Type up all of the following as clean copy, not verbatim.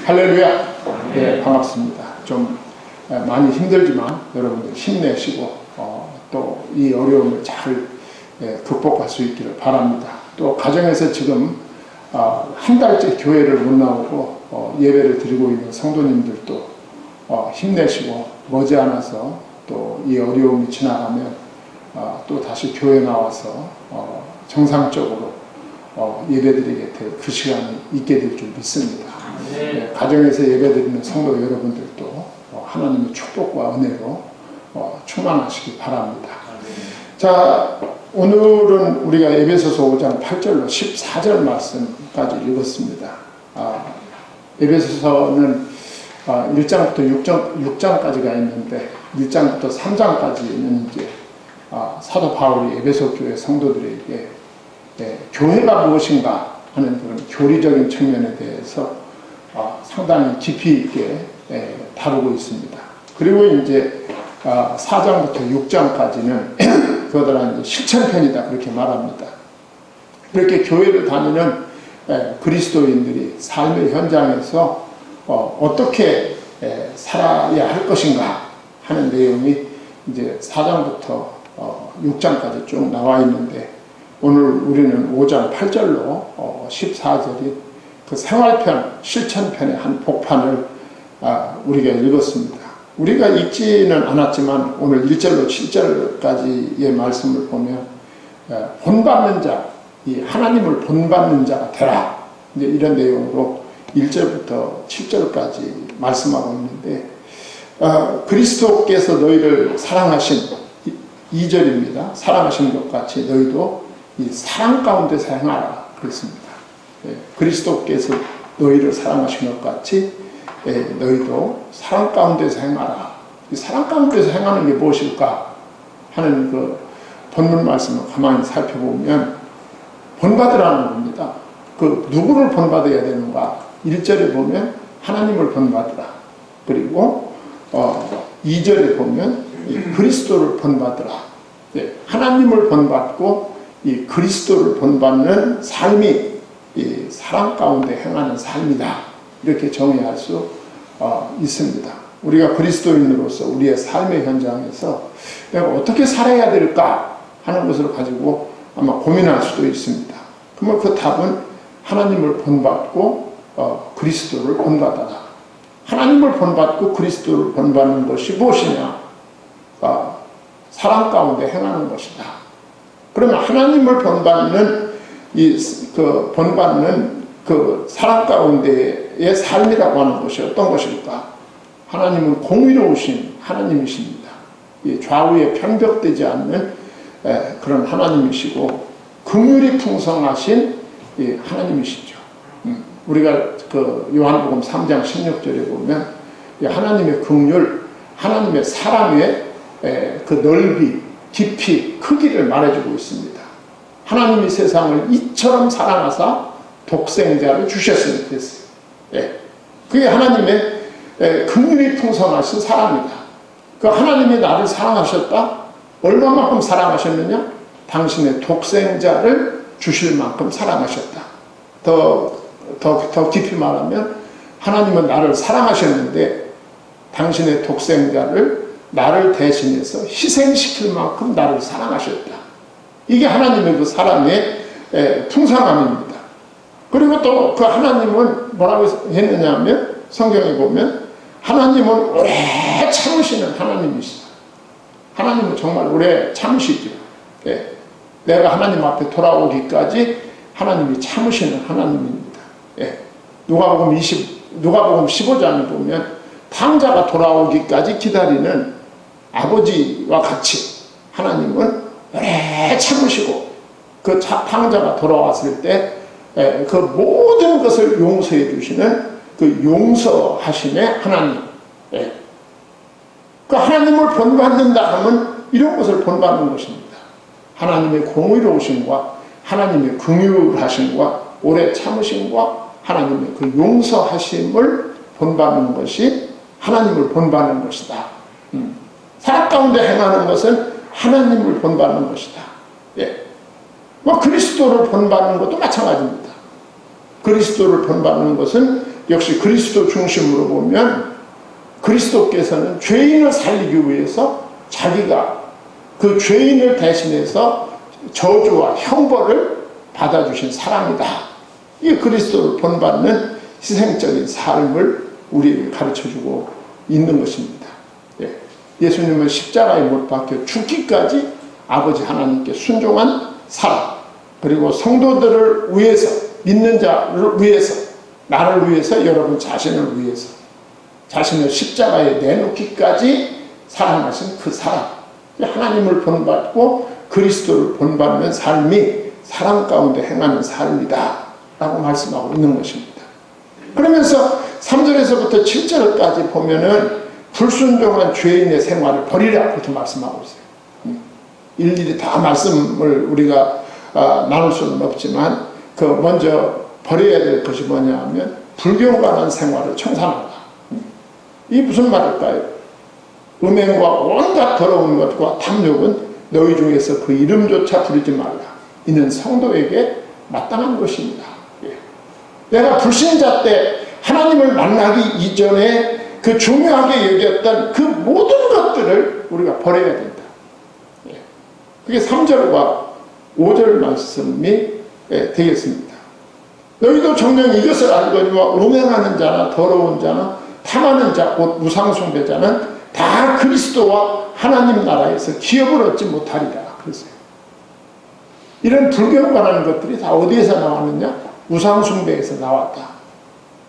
할렐루야. 네, 반갑습니다. 좀 많이 힘들지만 여러분들 힘내시고 또 이 어려움을 잘 극복할 수 있기를 바랍니다. 또 가정에서 지금 한 달째 교회를 못 나오고 예배를 드리고 있는 성도님들도 힘내시고 머지않아서 또 이 어려움이 지나가면 또 다시 교회 나와서 정상적으로 예배드리게 될 그 시간이 있게 될 줄 믿습니다. 네, 가정에서 예배드리는 성도 여러분들도 하나님의 축복과 은혜로 충만하시기 바랍니다. 자, 오늘은 우리가 에베소서 5장 8절로 14절 말씀까지 읽었습니다. 에베소서는 1장부터 6장까지가 있는데 1장부터 3장까지는 이제 사도 바울이 에베소 교회 성도들에게 교회가 무엇인가 하는 그런 교리적인 측면에 대해서 상당히 깊이 있게 다루고 있습니다. 그리고 이제 4장부터 6장까지는 그거들은 실천편이다 그렇게 말합니다. 이렇게 교회를 다니는 그리스도인들이 삶의 현장에서 어떻게 살아야 할 것인가 하는 내용이 이제 4장부터 6장까지 쭉 나와 있는데 오늘 우리는 5장 8절로 14절이 그 생활편, 실천편의 한 복판을 우리가 읽었습니다. 우리가 읽지는 않았지만 오늘 1절로 7절까지의 말씀을 보면 본받는 자, 이 하나님을 본받는 자가 되라 이제 이런 내용으로 1절부터 7절까지 말씀하고 있는데 그리스도께서 너희를 사랑하신 2절입니다. 사랑하신 것 같이 너희도 이 사랑 가운데서 행하라 그랬습니다. 그리스도께서 너희를 사랑하신 것 같이 너희도 사랑 가운데서 행하라. 이 사랑 가운데서 행하는 게 무엇일까 하는 그 본문 말씀을 가만히 살펴보면 본받으라는 겁니다. 그 누구를 본받아야 되는가? 1절에 보면 하나님을 본받으라. 그리고 2절에 보면 이 그리스도를 본받으라. 하나님을 본받고 이 그리스도를 본받는 삶이 이 사랑 가운데 행하는 삶이다. 이렇게 정의할 수 있습니다. 우리가 그리스도인으로서 우리의 삶의 현장에서 내가 어떻게 살아야 될까 하는 것을 가지고 아마 고민할 수도 있습니다. 그러면 그 답은 하나님을 본받고 그리스도를 본받아라. 하나님을 본받고 그리스도를 본받는 것이 무엇이냐? 사랑 가운데 행하는 것이다. 그러면 하나님을 본받는 본받는 그 사랑 가운데의 삶이라고 하는 것이 어떤 것일까? 하나님은 공의로우신 하나님이십니다. 좌우에 편벽되지 않는 그런 하나님이시고 긍휼이 풍성하신 하나님이시죠. 우리가 그 요한복음 3장 16절에 보면 하나님의 긍휼, 하나님의 사랑의 그 넓이, 깊이, 크기를 말해주고 있습니다. 하나님이 세상을 이처럼 사랑하사 독생자를 주셨으면 됐어요. 그게 하나님의 긍휼이 풍성하신 사랑이다. 그 하나님이 나를 사랑하셨다? 얼마만큼 사랑하셨느냐? 당신의 독생자를 주실 만큼 사랑하셨다. 더 깊이 말하면 하나님은 나를 사랑하셨는데 당신의 독생자를 나를 대신해서 희생시킬 만큼 나를 사랑하셨다. 이게 하나님의 그 사랑의 풍성함입니다. 그리고 또 그 하나님은 뭐라고 했느냐 하면 성경에 보면 하나님은 오래 참으시는 하나님이시다. 하나님은 정말 오래 참으시죠. 내가 하나님 앞에 돌아오기까지 하나님이 참으시는 하나님입니다. 누가복음 15장을 보면 탕자가 돌아오기까지 기다리는 아버지와 같이 하나님은 오래 참으시고 그 탕자가 돌아왔을 때 그 모든 것을 용서해 주시는 그 용서하심의 하나님. 그 하나님을 본받는다 하면 이런 것을 본받는 것입니다. 하나님의 공의로우심과 하나님의 긍휼하심과 오래 참으심과 하나님의 그 용서하심을 본받는 것이 하나님을 본받는 것이다. 사랑 가운데 행하는 것은 하나님을 본받는 것이다. 그리스도를 본받는 것도 마찬가지입니다. 그리스도를 본받는 것은 역시 그리스도 중심으로 보면 그리스도께서는 죄인을 살리기 위해서 자기가 그 죄인을 대신해서 저주와 형벌을 받아주신 사랑이다. 이 그리스도를 본받는 희생적인 삶을 우리에게 가르쳐주고 있는 것입니다. 예수님은 십자가에 못 박혀 죽기까지 아버지 하나님께 순종한 사랑, 그리고 성도들을 위해서, 믿는 자를 위해서, 나를 위해서, 여러분 자신을 위해서 자신을 십자가에 내놓기까지 사랑하신 그 사랑, 하나님을 본받고 그리스도를 본받는 삶이 사랑 가운데 행하는 삶이다 라고 말씀하고 있는 것입니다. 그러면서 3절에서부터 7절까지 보면은 불순종한 죄인의 생활을 버리라 그렇게 말씀하고 있어요. 일일이 다 말씀을 우리가 나눌 수는 없지만 그 먼저 버려야 될 것이 뭐냐 하면 불경건한 생활을 청산하라. 이 무슨 말일까요? 음행과 온갖 더러운 것과 탐욕은 너희 중에서 그 이름조차 부르지 말라. 이는 성도에게 마땅한 것입니다. 내가 불신자 때 하나님을 만나기 이전에 그 중요하게 여겼던 그 모든 것들을 우리가 버려야 된다. 그게 3절과 5절 말씀이 되겠습니다. 너희도 정녕 이것을 알거니와 음행하는 자나 더러운 자나 탐하는 자 곧 우상숭배자는 다 그리스도와 하나님 나라에서 기업을 얻지 못하리라 그랬어요. 이런 불경건한 것들이 다 어디에서 나왔느냐? 우상숭배에서 나왔다.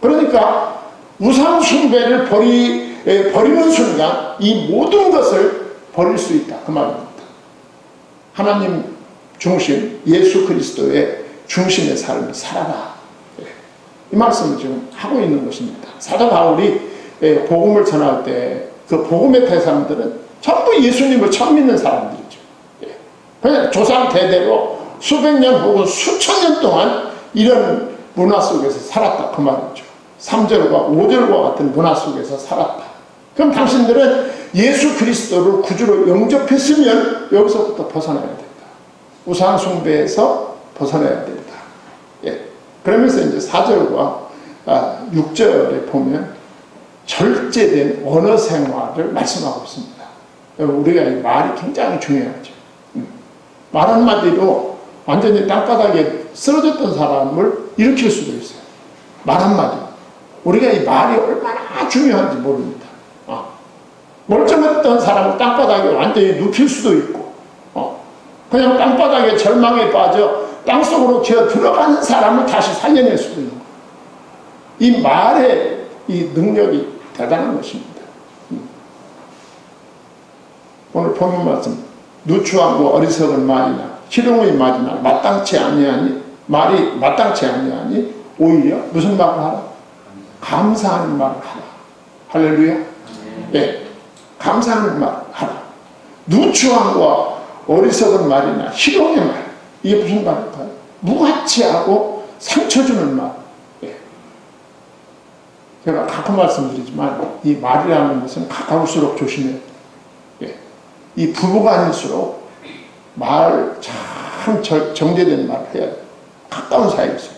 그러니까 우상숭배를 버리는 순간 이 모든 것을 버릴 수 있다 그 말입니다. 하나님 중심, 예수 그리스도의 중심의 삶을 살아라. 이 말씀을 지금 하고 있는 것입니다. 사도 바울이 복음을 전할 때 그 복음의 대상들은 전부 예수님을 처음 믿는 사람들이죠. 그냥 조상 대대로 수백 년 혹은 수천 년 동안 이런 문화 속에서 살았다 그 말이죠. 3절과 5절과 같은 문화 속에서 살았다. 그럼 당신들은 예수 그리스도를 구주로 영접했으면 여기서부터 벗어나야 된다. 우상 숭배에서 벗어나야 된다. 그러면서 이제 4절과 6절에 보면 절제된 언어 생활을 말씀하고 있습니다. 우리가 이 말이 굉장히 중요하죠. 말 한마디로 완전히 땅바닥에 쓰러졌던 사람을 일으킬 수도 있어요. 말 한마디. 우리가 이 말이 얼마나 중요한지 모릅니다. 멀쩡했던 사람을 땅바닥에 완전히 눕힐 수도 있고, 그냥 땅바닥에 절망에 빠져 땅속으로 기어 들어가는 사람을 다시 살려낼 수도 있는 거예요. 이 말의 이 능력이 대단한 것입니다. 오늘 본문 말씀, 누추하고 어리석은 말이나 희롱의 말이나 말이 마땅치 아니하니 오히려 무슨 말을 하라? 감사하는 말을 하라. 할렐루야. 감사하는 말을 하라. 누추함과 어리석은 말이나 희롱의 말, 이게 무슨 말일까요? 무가치하고 상처 주는 말. 제가 가끔 말씀드리지만 이 말이라는 것은 가까울수록 조심해야 돼요. 이 부부간일수록 말 참 정제된 말을 해야 돼요. 가까운 사이일수록.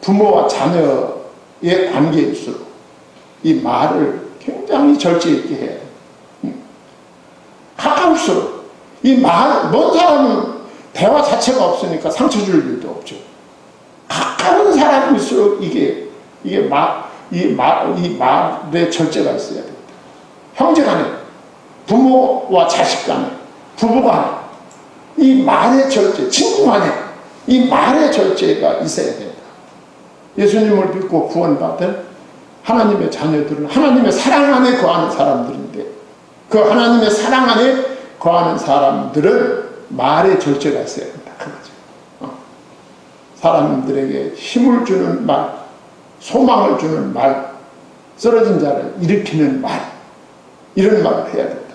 부모와 자녀의 관계일수록 이 말을 굉장히 절제 있게 해야 돼요. 가까울수록 이 먼 사람은 대화 자체가 없으니까 상처 줄 일도 없죠. 가까운 사람일수록 이 말에 절제가 있어야 됩니다. 형제 간에, 부모와 자식 간에, 부부 간에, 이 말의 절제, 친구 간에, 이 말의 절제가 있어야 됩니다. 예수님을 믿고 구원받은 하나님의 자녀들은 하나님의 사랑 안에 거하는 사람들인데, 그 하나님의 사랑 안에 거하는 사람들은 말의 절제가 있어야 된다. 그거죠. 사람들에게 힘을 주는 말, 소망을 주는 말, 쓰러진 자를 일으키는 말, 이런 말을 해야 된다.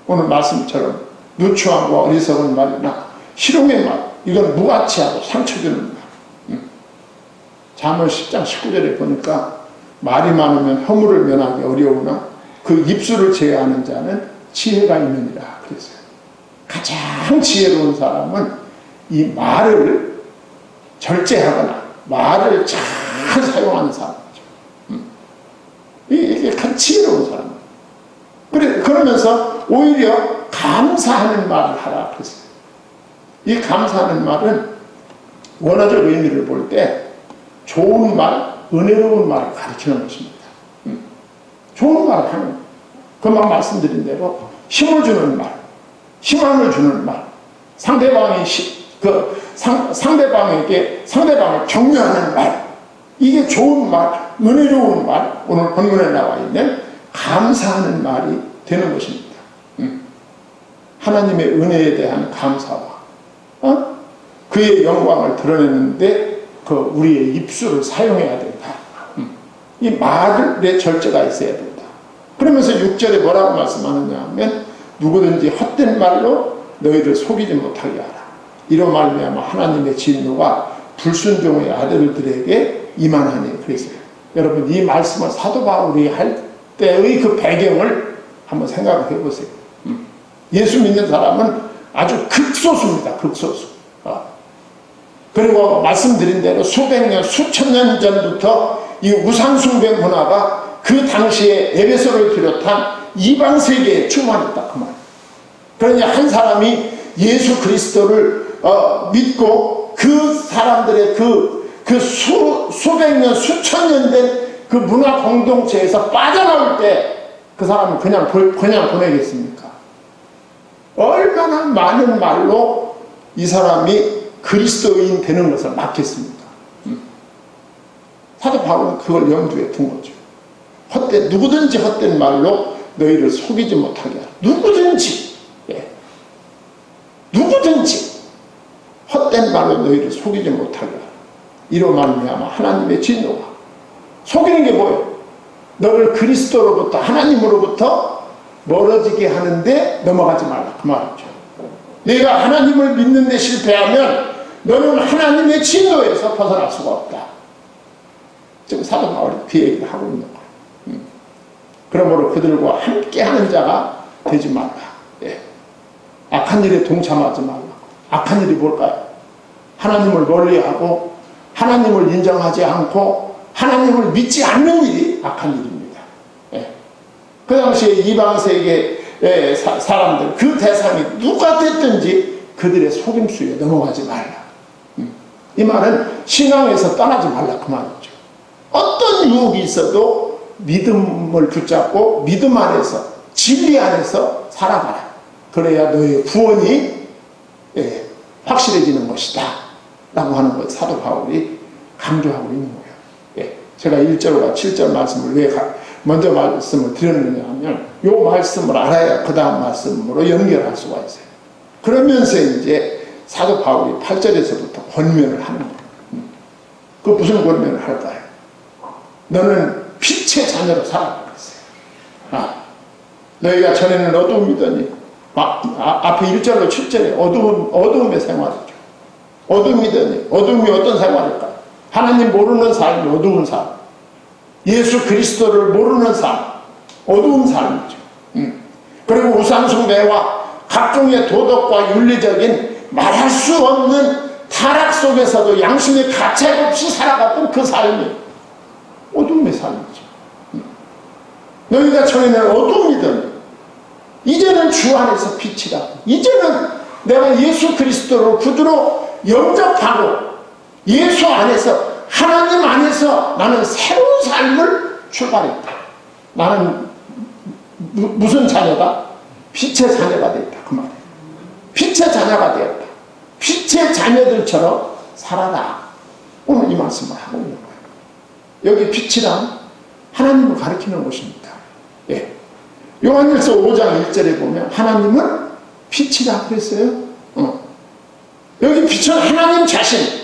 오늘 말씀처럼 누추하고 어리석은 말이나 희롱의 말, 이건 무가치하고 상처 주는 말. 잠언 10장 19절에 보니까 말이 많으면 허물을 면하기 어려우나 그 입술을 제어하는 자는 지혜가 있느니라 그랬어요. 가장 지혜로운 사람은 이 말을 절제하거나 말을 잘 사용하는 사람이죠. 지혜로운 사람. 그러면서 오히려 감사하는 말을 하라 그랬어요. 이 감사하는 말은 원어적 의미를 볼 때 좋은 말, 은혜로운 말을 가르치는 것입니다. 좋은 말을 하는, 금방 말씀드린 대로 힘을 주는 말, 희망을 주는 말, 상대방을 격려하는 말, 이게 좋은 말, 은혜로운 말, 오늘 본문에 나와 있는 감사하는 말이 되는 것입니다. 하나님의 은혜에 대한 감사와 그의 영광을 드러내는데 우리의 입술을 사용해야 된다. 이 말의 절제가 있어야 된다. 그러면서 6절에 뭐라고 말씀하느냐 하면 누구든지 헛된 말로 너희를 속이지 못하게 하라. 이로 말미암아 하나님의 진노가 불순종의 아들들에게 임하나니 그랬어요. 여러분 이 말씀을 사도 바울이 할 때의 그 배경을 한번 생각을 해보세요. 예수 믿는 사람은 아주 극소수입니다. 극소수. 그리고 말씀드린 대로 수백 년, 수천 년 전부터 이 우상숭배 문화가 그 당시에 에베소를 비롯한 이방 세계에 충만했다 그 말. 그러니 한 사람이 예수 그리스도를 믿고 그 사람들의 수백 년, 수천 년 된 그 문화 공동체에서 빠져나올 때 그 사람은 그냥 보내겠습니까? 얼마나 많은 말로 이 사람이 그리스도인 되는 것을 막겠습니까? 사도 바울은 그걸 염두에 둔 거죠. 누구든지 헛된 말로 너희를 속이지 못하게 하라. 누구든지 헛된 말로 너희를 속이지 못하게 하라. 이로 말미암아 하나님의 진노가. 속이는 게 뭐예요? 너를 그리스도로부터, 하나님으로부터 멀어지게 하는데 넘어가지 말라 그 말이죠. 네가 하나님을 믿는 데 실패하면 너는 하나님의 진노에서 벗어날 수가 없다. 지금 사도 바울이 그 얘기를 하고 있는 거예요. 그러므로 그들과 함께하는 자가 되지 말라. 악한 일에 동참하지 말라. 악한 일이 뭘까요? 하나님을 멀리하고 하나님을 인정하지 않고 하나님을 믿지 않는 일이 악한 일입니다. 그 당시에 이방세계 사람들, 그 대상이 누가 됐든지 그들의 속임수에 넘어가지 말라. 이 말은 신앙에서 떠나지 말라 그 말이죠. 어떤 유혹이 있어도 믿음을 붙잡고 믿음 안에서, 진리 안에서 살아가라. 그래야 너의 구원이 확실해지는 것이다 라고 하는 것 사도 바울이 강조하고 있는 거예요. 제가 1절과 7절 말씀을 왜 먼저 말씀을 드렸느냐 하면 이 말씀을 알아야 그 다음 말씀으로 연결할 수가 있어요. 그러면서 이제 사도 바울이 8절에서부터 권면을 하는 거예요. 그 무슨 권면을 할까요? 너는 빛의 자녀로 살아라 그랬어요. 너희가 전에는 어두움이더니 앞에 1절로 7절에 어두움의 생활이죠. 어둠이더니 어둠이 어떤 생활일까요? 하나님 모르는 삶이 어두운 삶. 예수 그리스도를 모르는 삶. 어두운 삶이죠. 그리고 우상숭배와 각종의 도덕과 윤리적인 말할 수 없는 타락 속에서도 양심의 가책 없이 살아갔던 그 삶이 어둠의 삶이죠. 너희가 전에는 어둠이더니 이제는 주 안에서 빛이라. 이제는 내가 예수 그리스도를 구주로 영접하고 예수 안에서 하나님 안에서 나는 새로운 삶을 출발했다. 나는 무슨 자녀다? 빛의 자녀가 되었다. 그 말이에요. 빛의 자녀가 되었다. 빛의 자녀들처럼 살아라. 오늘 이 말씀을 하고 있는 거예요. 여기 빛이란 하나님을 가리키는 것입니다. 요한일서 5장 1절에 보면 하나님은 빛이라 그랬어요. 여기 빛은 하나님 자신,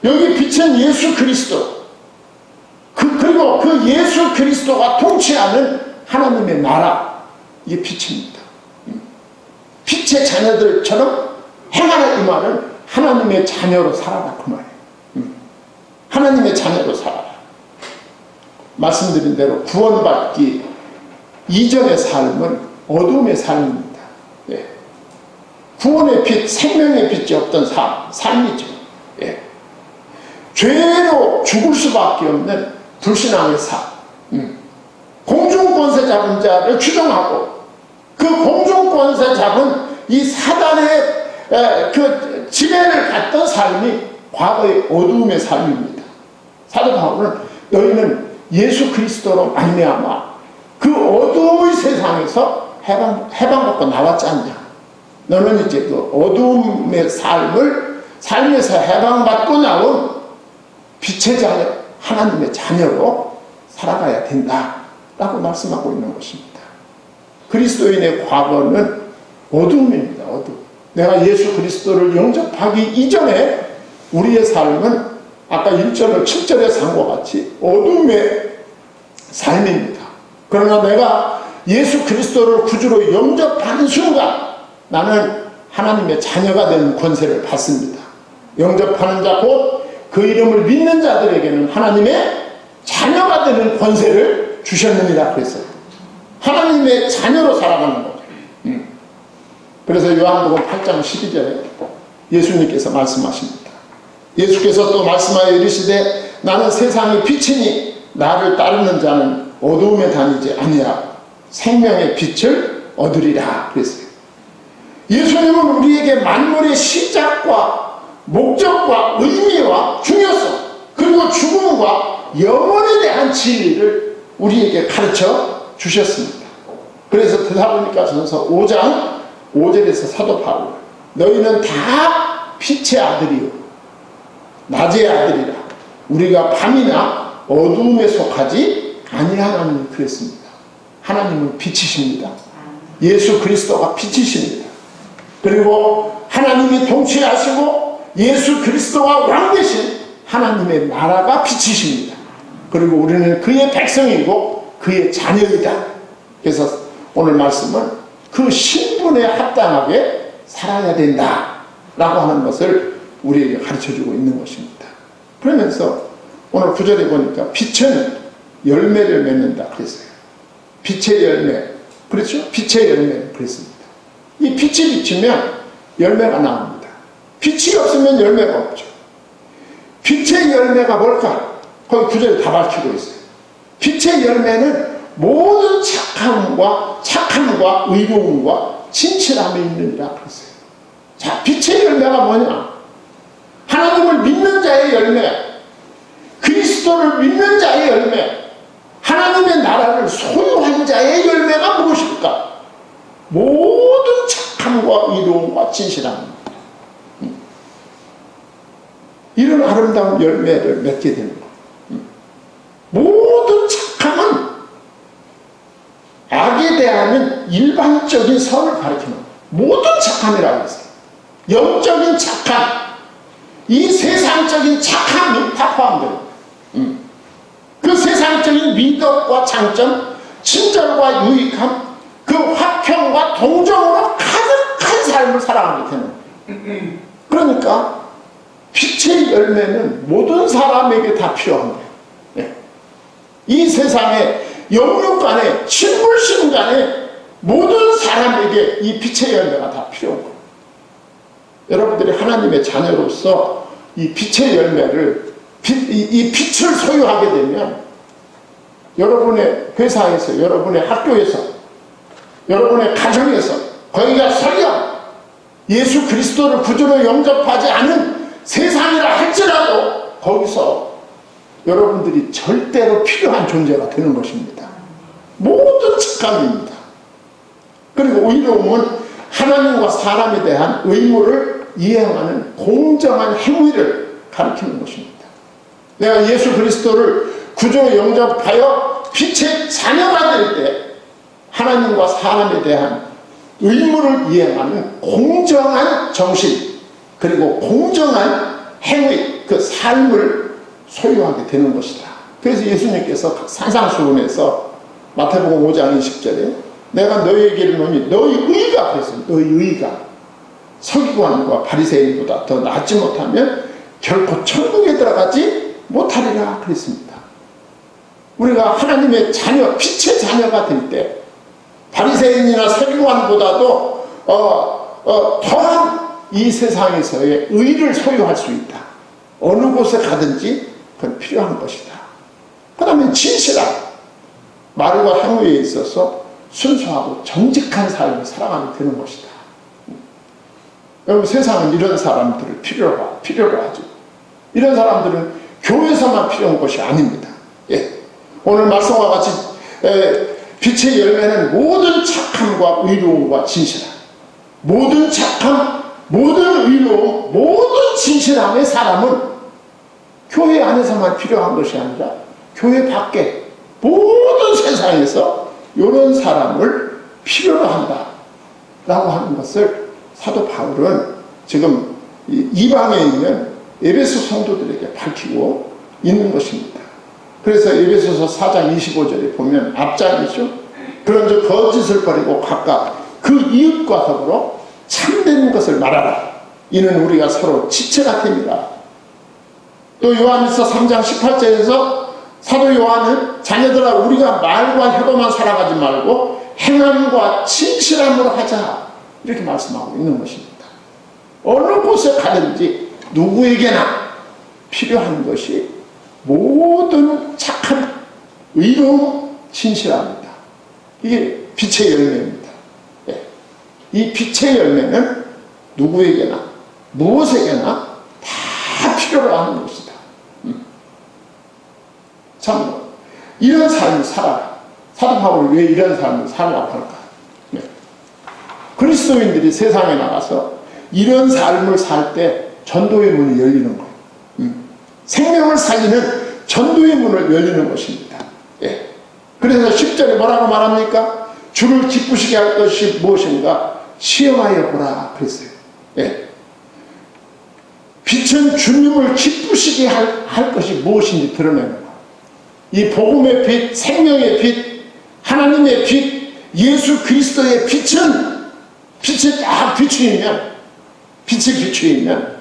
여기 빛은 예수 그리스도, 그리고 그 예수 그리스도가 통치하는 하나님의 나라, 이게 빛입니다. 빛의 자녀들처럼 행하는 이 말은 하나님의 자녀로 살아라 그 말이에요. 하나님의 자녀로 살아라. 말씀드린 대로 구원받기 이전의 삶은 어둠의 삶입니다. 구원의 빛, 생명의 빛이 없던 삶이죠. 죄로 죽을 수밖에 없는 불신앙의 삶. 공중권 공중권세 잡은 자를 추종하고 그 공중권세 잡은 이 사단의 그 지배를 갖던 삶이 과거의 어두움의 삶입니다. 사도 바울은 너희는 예수 그리스도로 말미암아 그 어두움의 세상에서 해방받고 나왔지 않냐. 너는 이제 그 어두움의 삶에서 해방받고 나온 빛의 자녀, 하나님의 자녀로 살아가야 된다라고 말씀하고 있는 것입니다. 그리스도인의 과거는 어두움입니다. 어두움. 내가 예수 그리스도를 영접하기 이전에 우리의 삶은 아까 1절을 7절에 산 것 같이 어둠의 삶입니다. 그러나 내가 예수 그리스도를 구주로 영접하는 순간 나는 하나님의 자녀가 되는 권세를 받습니다. 영접하는 자 곧 그 이름을 믿는 자들에게는 하나님의 자녀가 되는 권세를 주셨느니라 그랬어요. 하나님의 자녀로 살아가는 거죠. 그래서 요한복음 8장 12절에 예수님께서 말씀하십니다. 예수께서 또 말씀하여 이르시되 나는 세상의 빛이니 나를 따르는 자는 어두움에 다니지 아니하고 생명의 빛을 얻으리라 그랬어요. 예수님은 우리에게 만물의 시작과 목적과 의미와 중요성 그리고 죽음과 영원에 대한 진리를 우리에게 가르쳐 주셨습니다. 그래서 데살로니가 전서 5장 5절에서 사도 바울 너희는 다 빛의 아들이요 낮의 아들이라 우리가 밤이나 어두움에 속하지 아니하나니 그랬습니다. 하나님은 빛이십니다. 예수 그리스도가 빛이십니다. 그리고 하나님이 통치하시고 예수 그리스도가 왕 되신 하나님의 나라가 빛이십니다. 그리고 우리는 그의 백성이고 그의 자녀이다. 그래서 오늘 말씀은 그 신분에 합당하게 살아야 된다라고 하는 것을 우리에게 가르쳐주고 있는 것입니다. 그러면서 오늘 9절에 보니까 빛은 열매를 맺는다 그랬어요. 빛의 열매, 그렇죠? 빛의 열매 그랬습니다. 이 빛이 비치면 열매가 나옵니다. 빛이 없으면 열매가 없죠. 빛의 열매가 뭘까? 거기 9절에 다 밝히고 있어요. 빛의 열매는 모든 착함과 의로움과 진실함이 있느니라 그랬어요. 자, 빛의 열매가 뭐냐? 하나님을 믿는 자의 열매, 그리스도를 믿는 자의 열매, 하나님의 나라를 소유한 자의 열매가 무엇일까? 모든 착함과 의로움과 진실함입니다. 이런 아름다운 열매를 맺게 되는 거예요. 모든 착함은 악에 대한 일반적인 선을 가리키는 거예요. 모든 착함이라고 했어요. 영적인 착함, 이 세상적인 착함이 다 포함됩니다. 그 세상적인 미덕과 장점, 친절과 유익함, 그 화평과 동정으로 가득한 삶을 살아가게 되는 거예요. 그러니까 빛의 열매는 모든 사람에게 다 필요한 거예요. 네. 이 세상에 영육 간에 친불신 간에 모든 사람에게 이 빛의 열매가 다 필요한 거예요. 여러분들이 하나님의 자녀로서 이 빛의 열매를 이 빛을 소유하게 되면 여러분의 회사에서 여러분의 학교에서 여러분의 가정에서 거기가 설령 예수 그리스도를 구주로 영접하지 않은 세상이라 할지라도 거기서 여러분들이 절대로 필요한 존재가 되는 것입니다. 모든 직감입니다. 그리고 의로움은 하나님과 사람에 대한 의무를 이행하는 공정한 행위를 가리키는 것입니다. 내가 예수 그리스도를 구주로 영접하여 빛의 자녀가 될 때 하나님과 사람에 대한 의무를 이행하는 공정한 정신 그리고 공정한 행위 그 삶을 소유하게 되는 것이다. 그래서 예수님께서 산상수훈에서 마태복음 5장 20절에 내가 너희에게 이르노니 너희 의가 그랬어요. 너희 의가 서기관과 바리새인보다 더 낫지 못하면 결코 천국에 들어가지 못하리라 그랬습니다. 우리가 하나님의 자녀, 빛의 자녀가 될 때 바리새인이나 서기관보다도 더한 이 세상에서의 의를 소유할 수 있다. 어느 곳에 가든지 그건 필요한 것이다. 그 다음에 진실함. 말과 행위에 있어서 순수하고 정직한 삶을 살아가면 되는 것이다. 여러분, 세상은 이런 사람들을 필요로 하죠. 이런 사람들은 교회에서만 필요한 것이 아닙니다. 예. 오늘 말씀과 같이 빛의 열매는 모든 착함과 의로움과 진실함, 모든 착함, 모든 의로움, 모든 진실함의 사람은 교회 안에서만 필요한 것이 아니라 교회 밖에 모든 세상에서 이런 사람을 필요로 한다 라고 하는 것을 사도 바울은 지금 이방에 있는 에베소 성도들에게 밝히고 있는 것입니다. 그래서 에베소서 4장 25절에 보면 앞장이죠. 그런즉 거짓을 버리고 각각 그 이웃과 더불어 참된 것을 말하라. 이는 우리가 서로 지체가 됩니다. 또 요한일서 3장 18절에서 사도 요한은 자녀들아 우리가 말과 혀로만 살아가지 말고 행함과 진실함으로 하자. 이렇게 말씀하고 있는 것입니다. 어느 곳에 가든지 누구에게나 필요한 것이 모든 착한 의로움, 진실함입니다. 이게 빛의 열매입니다. 예. 이 빛의 열매는 누구에게나 무엇에게나 다 필요로 하는 것이다. 참 이런 삶을 살아라. 사도 바울은 왜 이런 삶을 살라고 할까? 네. 그리스도인들이 세상에 나가서 이런 삶을 살 때 전도의 문이 열리는 거예요. 생명을 살리는 전도의 문을 열리는 것입니다. 예. 그래서 10절에 뭐라고 말합니까? 주를 기쁘시게 할 것이 무엇인가? 시험하여 보라 그랬어요. 예. 빛은 주님을 기쁘시게 할 것이 무엇인지 드러내는 거예요. 이 복음의 빛, 생명의 빛, 하나님의 빛, 예수 그리스도의 빛은 빛이 딱 비추이면 빛이 비추이면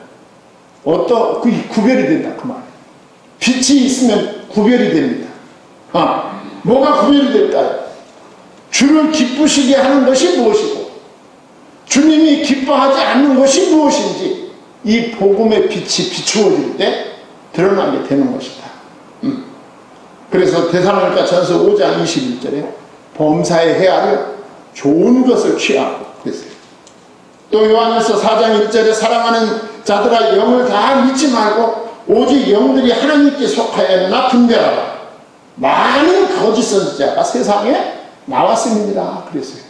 그 구별이 된다 그 말이에요. 빛이 있으면 구별이 됩니다. 뭐가 구별이 될까요? 주를 기쁘시게 하는 것이 무엇이고 주님이 기뻐하지 않는 것이 무엇인지 이 복음의 빛이 비추어질 때 드러나게 되는 것이다. 그래서 데살로니가 전서 5장 21절에 범사에 헤아려 좋은 것을 취하고 그랬어요. 또 요한일서 4장 1절에 사랑하는 자들아 영을 다 믿지 말고 오직 영들이 하나님께 속하였나 분별하라. 많은 거짓 선지자가 세상에 나왔습니다. 그랬어요.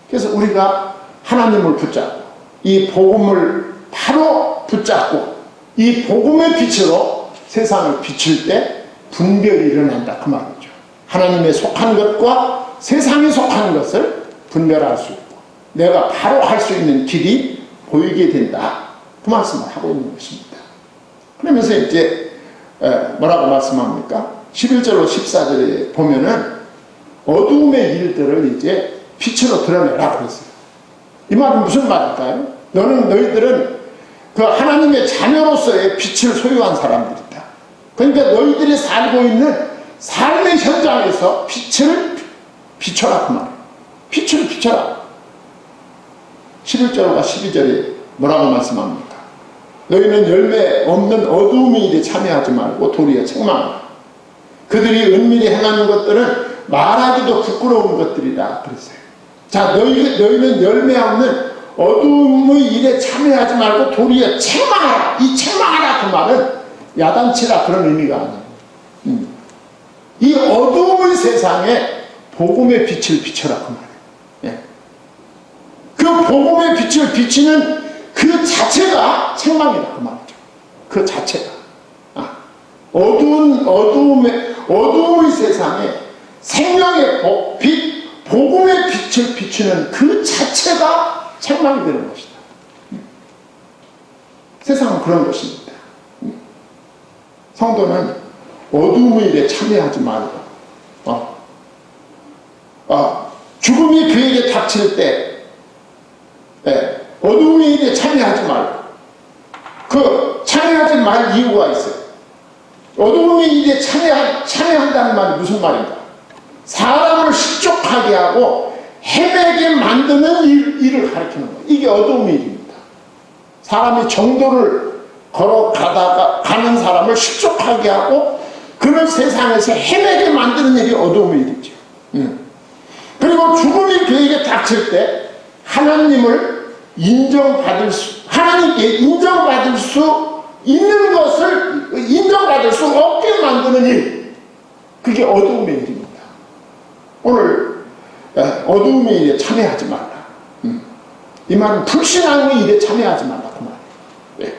그래서 우리가 하나님을 붙잡고 이 복음을 바로 붙잡고 이 복음의 빛으로 세상을 비출 때 분별이 일어난다 그 말이죠. 하나님에 속한 것과 세상에 속한 것을 분별할 수 있고 내가 바로 할 수 있는 길이 보이게 된다 그 말씀을 하고 있는 것입니다. 그러면서 이제 뭐라고 말씀합니까? 11절로 14절에 보면은 어두움의 일들을 이제 빛으로 드러내라 그랬어요. 이 말은 무슨 말일까요? 너희들은 그 하나님의 자녀로서의 빛을 소유한 사람들이다. 그러니까 너희들이 살고 있는 삶의 현장에서 빛을 비춰라 그 말이에요. 빛을 비춰라. 11절과 12절에 뭐라고 말씀합니까? 너희는 열매 없는 어두움의 일에 참여하지 말고 도리어 책망하라. 그들이 은밀히 행하는 것들은 말하기도 부끄러운 것들이다 그랬어요. 자, 너희는 열매 없는 어두움의 일에 참여하지 말고 도리어 책망하라. 이 책망하라 그 말은 야단치라 그런 의미가 아니에요. 이 어두움의 세상에 복음의 빛을 비춰라 그 말이에요. 예. 그 복음의 빛을 비치는 그 자체가 책망이다 그 말이죠. 그 자체가 어두움의 세상에 생명의 빛, 복음의 빛을 비추는 그 자체가 책망이 되는 것이다. 세상은 그런 것입니다. 성도는 어두움의 일에 참여하지 말고 죽음이 그에게 닥칠 때 어두움의 일에 참여하지 말고 참여하지 말 이유가 있어요. 어두움의 일에 참여한다는 말이 무슨 말인가? 사람을 실족하게 하고 헤매게 만드는 일을 가리키는 거예요. 이게 어두움의 일입니다. 사람이 정도를 가는 사람을 실족하게 하고 그런 세상에서 헤매게 만드는 일이 어두움의 일이죠. 그리고 죽음이 그에게 닥칠 때 하나님을 하나님께 인정받을 수 있는 것을 인정받을 수 없게 만드는 일, 그게 어두움의 일입니다. 오늘 어두움의 일에 참여하지 말라. 이 말은 불신앙의 일에 참여하지 말라 그 말이에요. 네.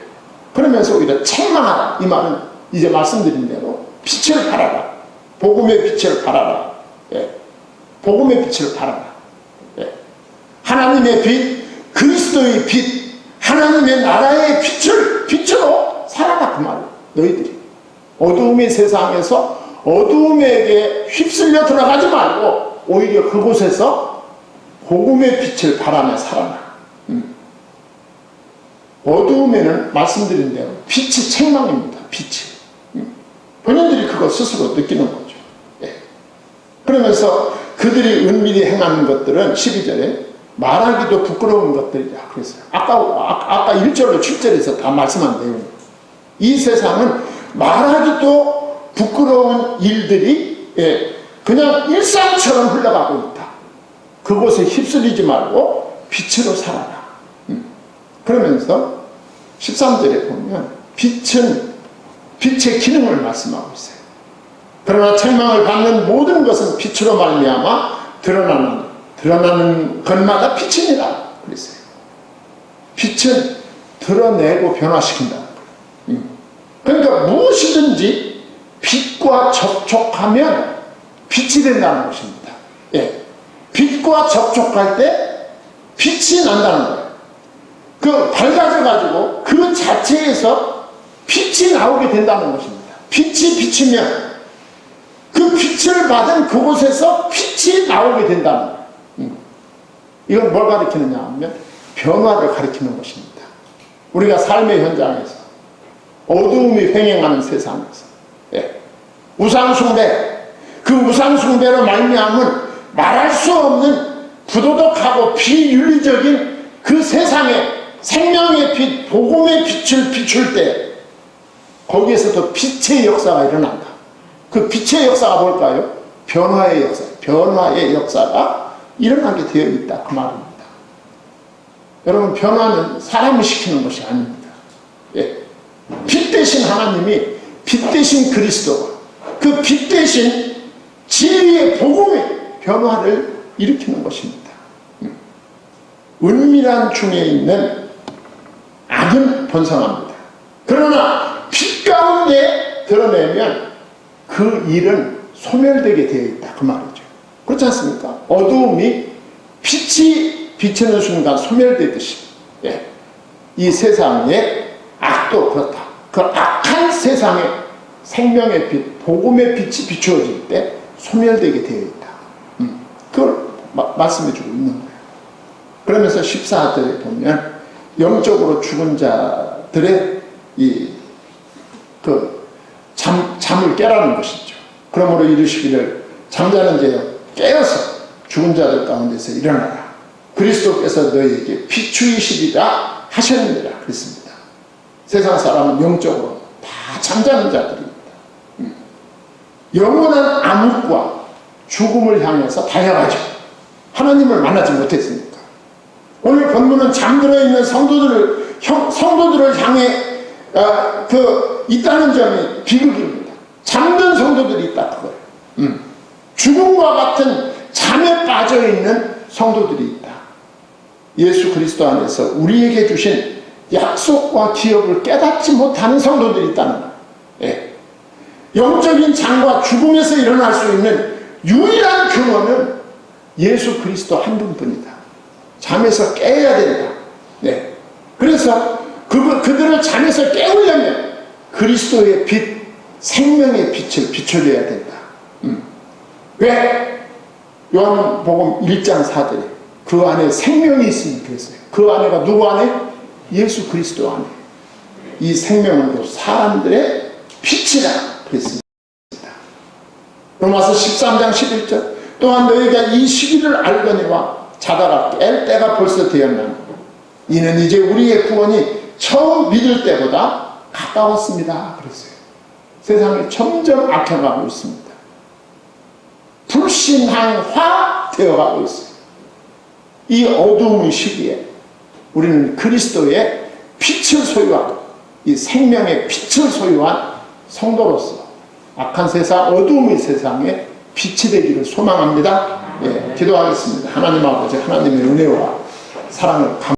그러면서 오히려 책망하라. 이 말은 이제 말씀드린 대로 빛을 발하라. 복음의 빛을 발하라. 네. 복음의 빛을 발하라. 네. 하나님의 빛, 그리스도의 빛, 하나님의 나라의 빛으로 살아라 그 말이에요. 너희들이 어두움의 세상에서 어두움에게 휩쓸려 들어가지 말고 오히려 그곳에서 복음의 빛을 발하며 살아라. 어두움에는 말씀드린 대로 빛이 책망입니다. 빛이. 본인들이 그거 스스로 느끼는 거죠. 예. 그러면서 그들이 은밀히 행하는 것들은 12절에 말하기도 부끄러운 것들이라 그랬어요. 아까 1절로 7절에서 다 말씀한 내용입니다. 이 세상은 말하기도 부끄러운 일들이 그냥 일상처럼 흘러가고 있다. 그곳에 휩쓸리지 말고 빛으로 살아라. 그러면서 13절에 보면 빛의 기능을 말씀하고 있어요. 그러나 책망을 받는 모든 것은 빛으로 말미암아 드러나는 것마다 빛이니라 그랬어요. 빛은 드러내고 변화시킨다. 그러니까 무엇이든지 빛과 접촉하면 빛이 된다는 것입니다. 예. 빛과 접촉할 때 빛이 난다는 거예요. 밝아져가지고 그 자체에서 빛이 나오게 된다는 것입니다. 빛이 비치면 그 빛을 받은 그곳에서 빛이 나오게 된다는 거예요. 이건 뭘 가리키느냐 하면 변화를 가리키는 것입니다. 우리가 삶의 현장에서 어두움이 횡행하는 세상에서 우상숭배, 그 우상숭배로 말미암은 말할 수 없는 부도덕하고 비윤리적인 그 세상에 생명의 빛, 복음의 빛을 비출 때 거기에서도 빛의 역사가 일어난다. 그 빛의 역사가 뭘까요? 변화의 역사가 일어나게 되어 있다 그 말입니다. 여러분, 변화는 사람이 시키는 것이 아닙니다. 빛 대신 하나님이, 빛 대신 그리스도가, 그 빛 대신 진리의 복음의 변화를 일으키는 것입니다. 은밀한 중에 있는 악은 번성합니다. 그러나 빛 가운데 드러내면 그 일은 소멸되게 되어 있다 그 말이죠. 그렇지 않습니까? 어두움이 빛이 비치는 순간 소멸되듯이 이 세상에 악도 그렇다. 그 악한 세상에 생명의 빛, 복음의 빛이 비추어질 때 소멸되게 되어 있다. 그걸 말씀해주고 있는 거예요. 그러면서 14절에 보면 영적으로 죽은 자들의 잠을 깨라는 것이죠. 그러므로 이르시기를 잠자는 자여 깨어서 죽은 자들 가운데서 일어나라. 그리스도께서 너희에게 비추이시리라 하셨느니라 그랬습니다. 세상 사람은 영적으로 다 잠자는 자들입니다. 영원한 암흑과 죽음을 향해서 달려가죠. 하나님을 만나지 못했으니까. 오늘 본문은 잠들어 있는 성도들을 향해 있다는 점이 비극입니다. 잠든 성도들이 있다 그거예요. 죽음과 같은 잠에 빠져 있는 성도들이 있다. 예수 그리스도 안에서 우리에게 주신 약속과 기업을 깨닫지 못하는 성도들이 있다는 거예요. 영적인 잠과 죽음에서 일어날 수 있는 유일한 근원은 예수 그리스도 한 분뿐이다. 잠에서 깨야 된다. 그래서 그들을 잠에서 깨우려면 그리스도의 빛, 생명의 빛을 비춰줘야 된다. 왜? 요한복음 1장 4절에 그 안에 생명이 있으니 그랬어요. 그 안에가 누구 안에? 예수 그리스도 안에. 이 생명은 사람들의 빛이라 그랬습니다. 로마서 13장 11절 또한 너희가 이 시기를 알거니와 자다가 깰 때가 벌써 되었나니 이는 이제 우리의 구원이 처음 믿을 때보다 가까웠습니다 그랬어요. 세상이 점점 악해가고 있습니다. 불신앙화 되어가고 있어요. 이 어두운 시기에 우리는 그리스도의 빛을 소유한, 이 생명의 빛을 소유한 성도로서 악한 세상, 어두움의 세상에 빛이 되기를 소망합니다. 예, 기도하겠습니다. 하나님 아버지, 하나님의 은혜와 사랑을